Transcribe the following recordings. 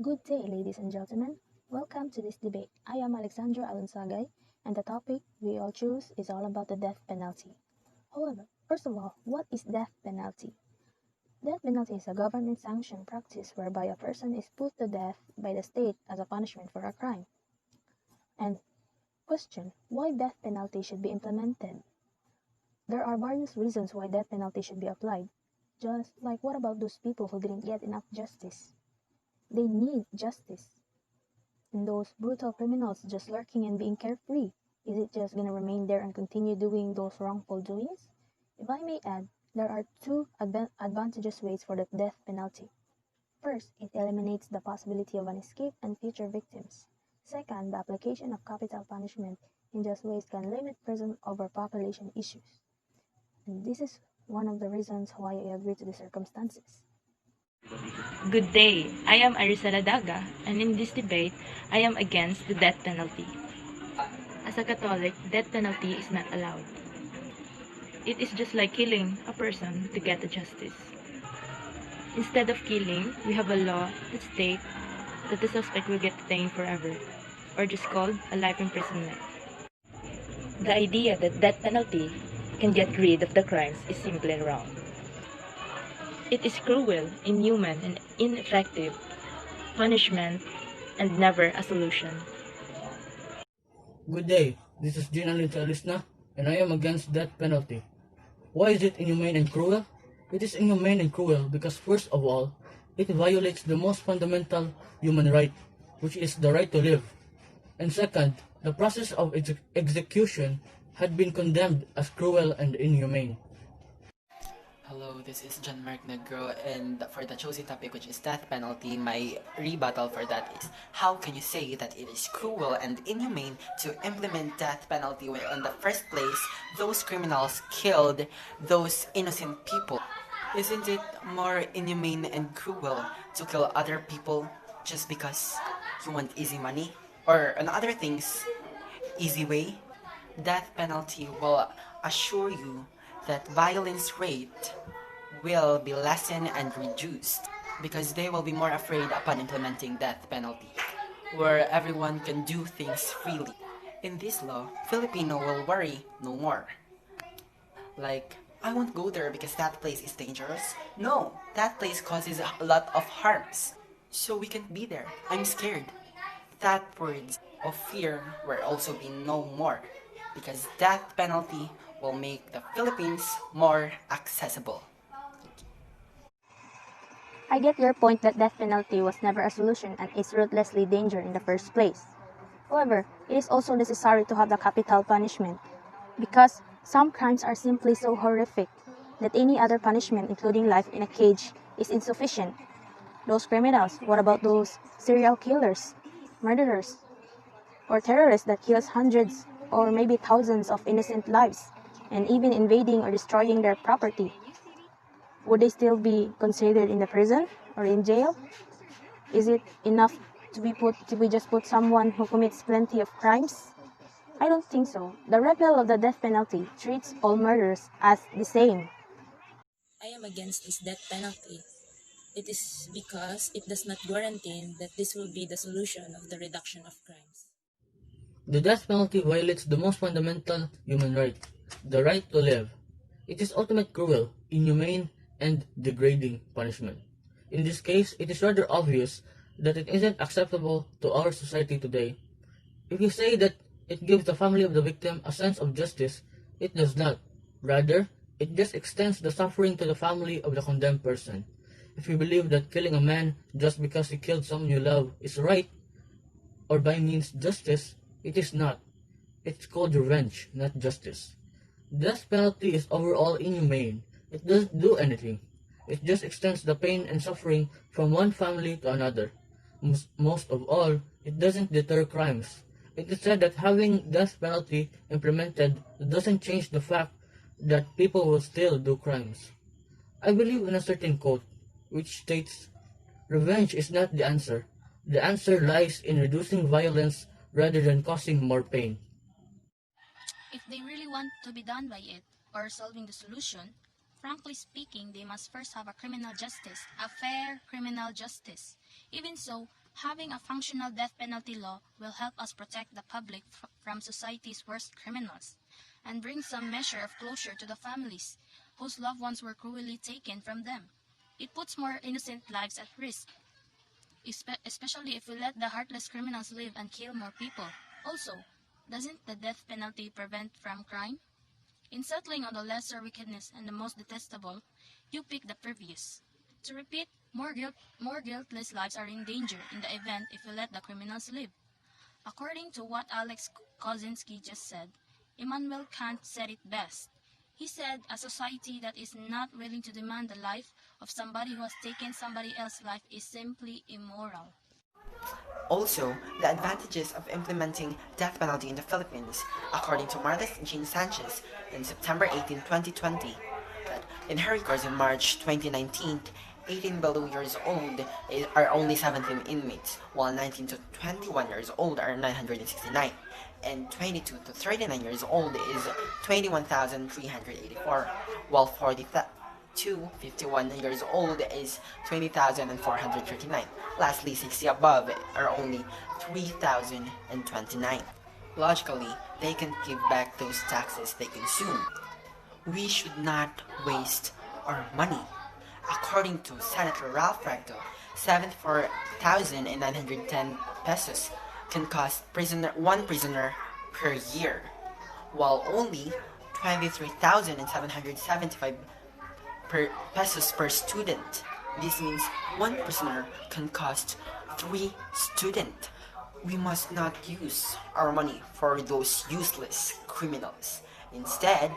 Good day, ladies and gentlemen. Welcome to this debate. I am alonsagay, and the topic we all choose is all about the death penalty. However, first of all, what is death penalty? Death penalty is a government-sanctioned practice whereby a person is put to death by the state as a punishment for a crime. And question, why death penalty should be implemented? There are various reasons why death penalty should be applied. Just like, what about those people who didn't get enough justice? They need justice. And those brutal criminals just lurking and being carefree, is it just gonna remain there and continue doing those wrongful doings? If I may add, there are two advantageous ways for the death penalty. First, it eliminates the possibility of an escape and future victims. Second, the application of capital punishment in just ways can limit prison overpopulation issues. And this is one of the reasons why I agree to the circumstances. Good day, I am saladaga, and in this debate, I am against the death penalty. As a Catholic, death penalty is not allowed. It is just like killing a person to get the justice. Instead of killing, we have a law that states that the suspect will get detained forever, or just called a life imprisonment. The idea that death penalty can get rid of the crimes is simply wrong. It is cruel, inhuman, and ineffective punishment and never a solution. Good day, this is alisna, and I am against death penalty. Why is it inhumane and cruel? It is inhumane and cruel because first of all, it violates the most fundamental human right, which is the right to live. And second, the process of its execution had been condemned as cruel and inhumane. Hello, this is John Mark Negro, and for the chosen topic, which is death penalty, my rebuttal for that is, how can you say that it is cruel and inhumane to implement death penalty when in the first place, those criminals killed those innocent people? Isn't it more inhumane and cruel to kill other people just because you want easy money? Or on other things, easy way? Death penalty will assure you that violence rate will be lessened and reduced because they will be more afraid upon implementing death penalty, where everyone can do things freely. In this law, Filipino will worry no more. Like, I won't go there because that place is dangerous. No, that place causes a lot of harms. So we can't be there. I'm scared. That words of fear will also be no more because death penalty will make the Philippines more accessible. I get your point that death penalty was never a solution and is ruthlessly dangerous in the first place. However, it is also necessary to have the capital punishment because some crimes are simply so horrific that any other punishment, including life in a cage, is insufficient. Those criminals, what about those serial killers, murderers, or terrorists that kills hundreds or maybe thousands of innocent lives and even invading or destroying their property? Would they still be considered in the prison or in jail? Is it enough to be just put someone who commits plenty of crimes? I don't think so. The repeal of the death penalty treats all murderers as the same. I am against this death penalty. It is because it does not guarantee that this will be the solution of the reduction of crimes. The death penalty violates the most fundamental human right, the right to live. It is ultimate cruel, inhumane, and degrading punishment. In this case, it is rather obvious that it isn't acceptable to our society today. If you say that it gives the family of the victim a sense of justice, it does not. Rather, it just extends the suffering to the family of the condemned person. If you believe that killing a man just because he killed someone you love is right, or by means justice, it is not. It's called revenge, not justice. Death penalty is overall inhumane. It doesn't do anything. It just extends the pain and suffering from one family to another. Most of all, it doesn't deter crimes. It is said that having death penalty implemented doesn't change the fact that people will still do crimes. I believe in a certain quote, which states, "Revenge is not the answer. The answer lies in reducing violence rather than causing more pain." If they really want to be done by it or solving the solution, Frankly speaking, they must first have a criminal justice, a fair criminal justice. Even so, having a functional death penalty law will help us protect the public from society's worst criminals and bring some measure of closure to the families whose loved ones were cruelly taken from them. It puts more innocent lives at risk, especially if we let the heartless criminals live and kill more people. Also, doesn't the death penalty prevent from crime? In settling on the lesser wickedness and the most detestable, you pick the previous. To repeat, more guiltless lives are in danger in the event if we let the criminals live. According to what Alex Kozinski just said, Immanuel Kant said it best. He said, a society that is not willing to demand the life of somebody who has taken somebody else's life is simply immoral. Also, the advantages of implementing death penalty in the Philippines, according to Marlis Jean Sanchez in September 18, 2020, that in her records in March 2019, 18 below years old are only 17 inmates, while 19 to 21 years old are 969, and 22 to 39 years old is 21,384, while 40 to 51 years old is 20,439. Lastly, 60 above are only 3,029. Logically, they can give back those taxes they consume. We should not waste our money. According to Senator Ralph Recto, 74,910 pesos can cost one prisoner per year, while only 23,775 pesos per student. This means one prisoner can cost 3 students. We must not use our money for those useless criminals. Instead,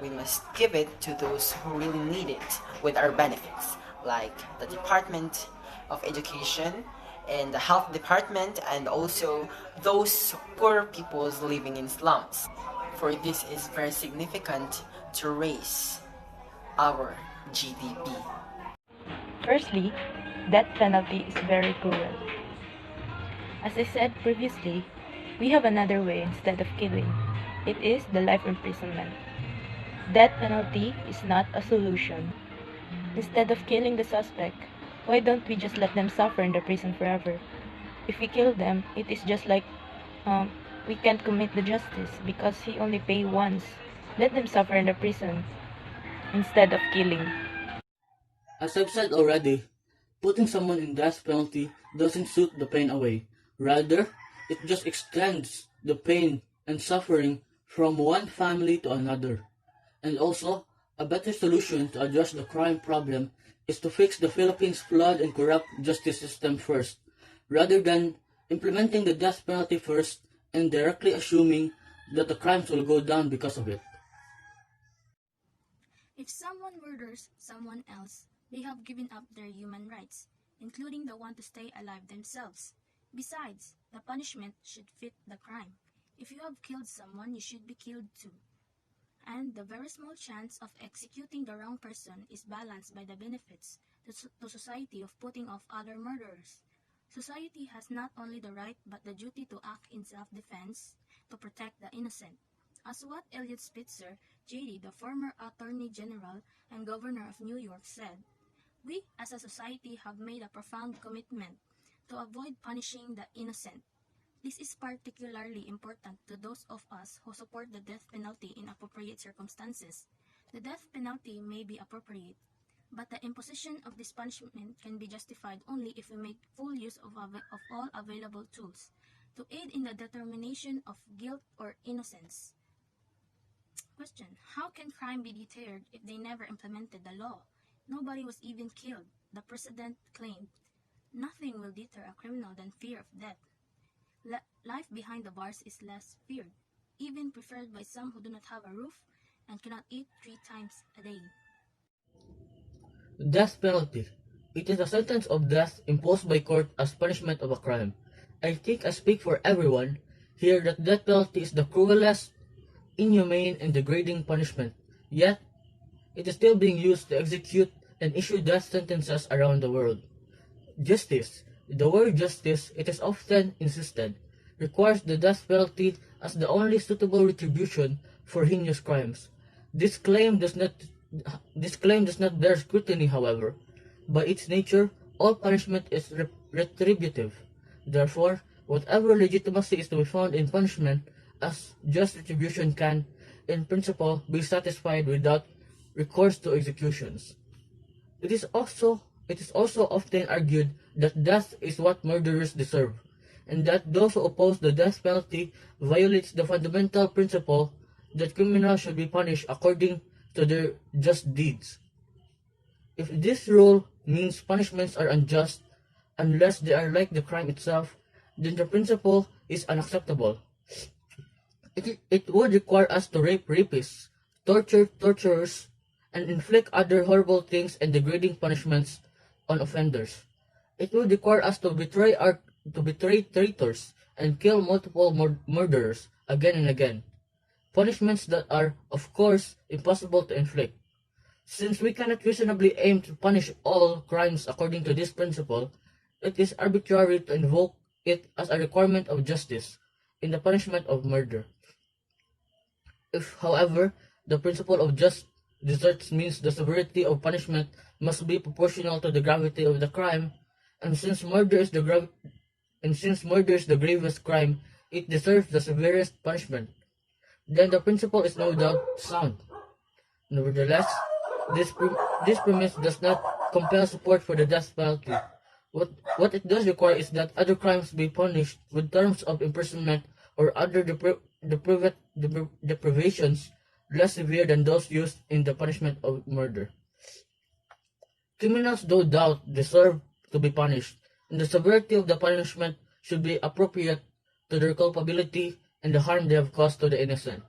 we must give it to those who really need it with our benefits, like the Department of Education and the Health Department, and also those poor people living in slums. For this is very significant to raise our GDP. Firstly, death penalty is very cruel. As I said previously, we have another way instead of killing. It is the life imprisonment. Death penalty is not a solution. Instead of killing the suspect, why don't we just let them suffer in the prison forever? If we kill them, it is just like we can't commit the justice because he only paid once. Let them suffer in the prison instead of killing. As I've said already, putting someone in death penalty doesn't suit the pain away. Rather, it just extends the pain and suffering from one family to another. And also, a better solution to address the crime problem is to fix the Philippines' flawed and corrupt justice system first, rather than implementing the death penalty first and directly assuming that the crimes will go down because of it. If someone murders someone else, they have given up their human rights, including the one to stay alive themselves. Besides, the punishment should fit the crime. If you have killed someone, you should be killed too. And the very small chance of executing the wrong person is balanced by the benefits to society of putting off other murderers. Society has not only the right but the duty to act in self-defense to protect the innocent. As what Eliot Spitzer, JD, the former Attorney General and Governor of New York, said, "We as a society have made a profound commitment to avoid punishing the innocent. This is particularly important to those of us who support the death penalty in appropriate circumstances. The death penalty may be appropriate, but the imposition of this punishment can be justified only if we make full use of all available tools to aid in the determination of guilt or innocence." Question: how can crime be deterred if they never implemented the law? Nobody was even killed. The president claimed, "Nothing will deter a criminal than fear of death." Life behind the bars is less feared, even preferred by some who do not have a roof and cannot eat 3 times a day. Death penalty. It is a sentence of death imposed by court as punishment of a crime. I think I speak for everyone here that death penalty is the cruelest, inhumane, and degrading punishment. Yet, it is still being used to execute and issue death sentences around the world. Justice. The word justice, it is often insisted, requires the death penalty as the only suitable retribution for heinous crimes. This claim does not This claim does not bear scrutiny, however. By its nature, all punishment is retributive. Therefore, whatever legitimacy is to be found in punishment as just retribution can, in principle, be satisfied without recourse to executions. It is also often argued that death is what murderers deserve, and that those who oppose the death penalty violates the fundamental principle that criminals should be punished according to their just deeds. If this rule means punishments are unjust unless they are like the crime itself, then the principle is unacceptable. It would require us to rape rapists, torture torturers, and inflict other horrible things and degrading punishments on offenders. It would require us to betray traitors and kill multiple murderers again and again. Punishments that are, of course, impossible to inflict. Since we cannot reasonably aim to punish all crimes according to this principle, it is arbitrary to invoke it as a requirement of justice in the punishment of murder. If, however, the principle of just deserts means the severity of punishment must be proportional to the gravity of the crime, and since murder is the gravest crime, it deserves the severest punishment, then the principle is no doubt sound. Nevertheless, this premise does not compel support for the death penalty. What it does require is that other crimes be punished with terms of imprisonment or other deprivations less severe than those used in the punishment of murder. Criminals no doubt deserve to be punished, and the severity of the punishment should be appropriate to their culpability and the harm they have caused to the innocent.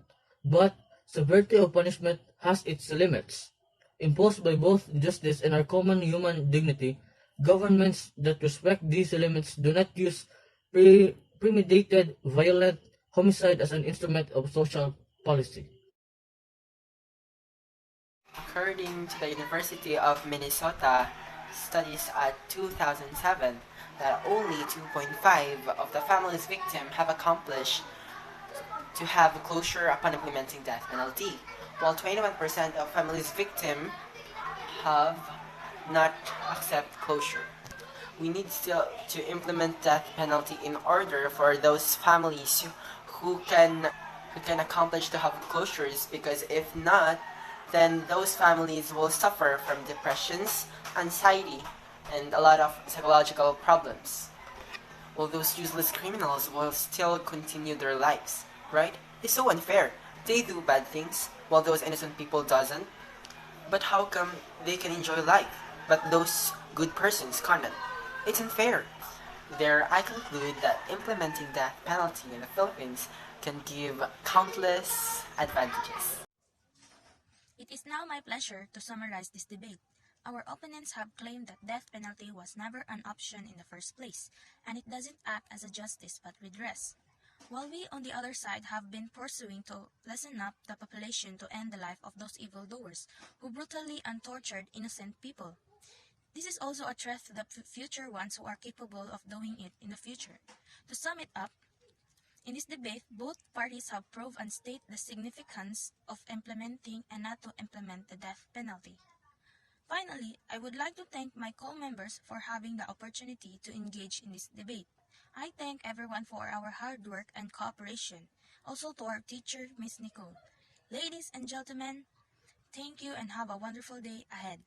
But severity of punishment has its limits. Imposed by both justice and our common human dignity, governments that respect these limits do not use premeditated, violent homicide as an instrument of social policy. According to the University of Minnesota studies at 2007, that only 2.5 of the family's victims have accomplished to have closure upon implementing death penalty, while 21% of families' victims have not accept closure. We need still to implement death penalty in order for those families who can accomplish to have closures, because if not, then those families will suffer from depressions, anxiety, and a lot of psychological problems. Well, those useless criminals will still continue their lives, right? It's so unfair. They do bad things while those innocent people doesn't. But how come they can enjoy life, but those good persons cannot? It's unfair. There, I conclude that implementing death penalty in the Philippines can give countless advantages. It is now my pleasure to summarize this debate. Our opponents have claimed that death penalty was never an option in the first place, and it doesn't act as a justice but redress. While we on the other side have been pursuing to lessen up the population to end the life of those evildoers who brutally and tortured innocent people. This is also a threat to the future ones who are capable of doing it in the future. To sum it up, in this debate, both parties have proved and state the significance of implementing and not to implement the death penalty. Finally, I would like to thank my co-members for having the opportunity to engage in this debate. I thank everyone for our hard work and cooperation. Also to our teacher, Miss Nicole. Ladies and gentlemen, thank you and have a wonderful day ahead.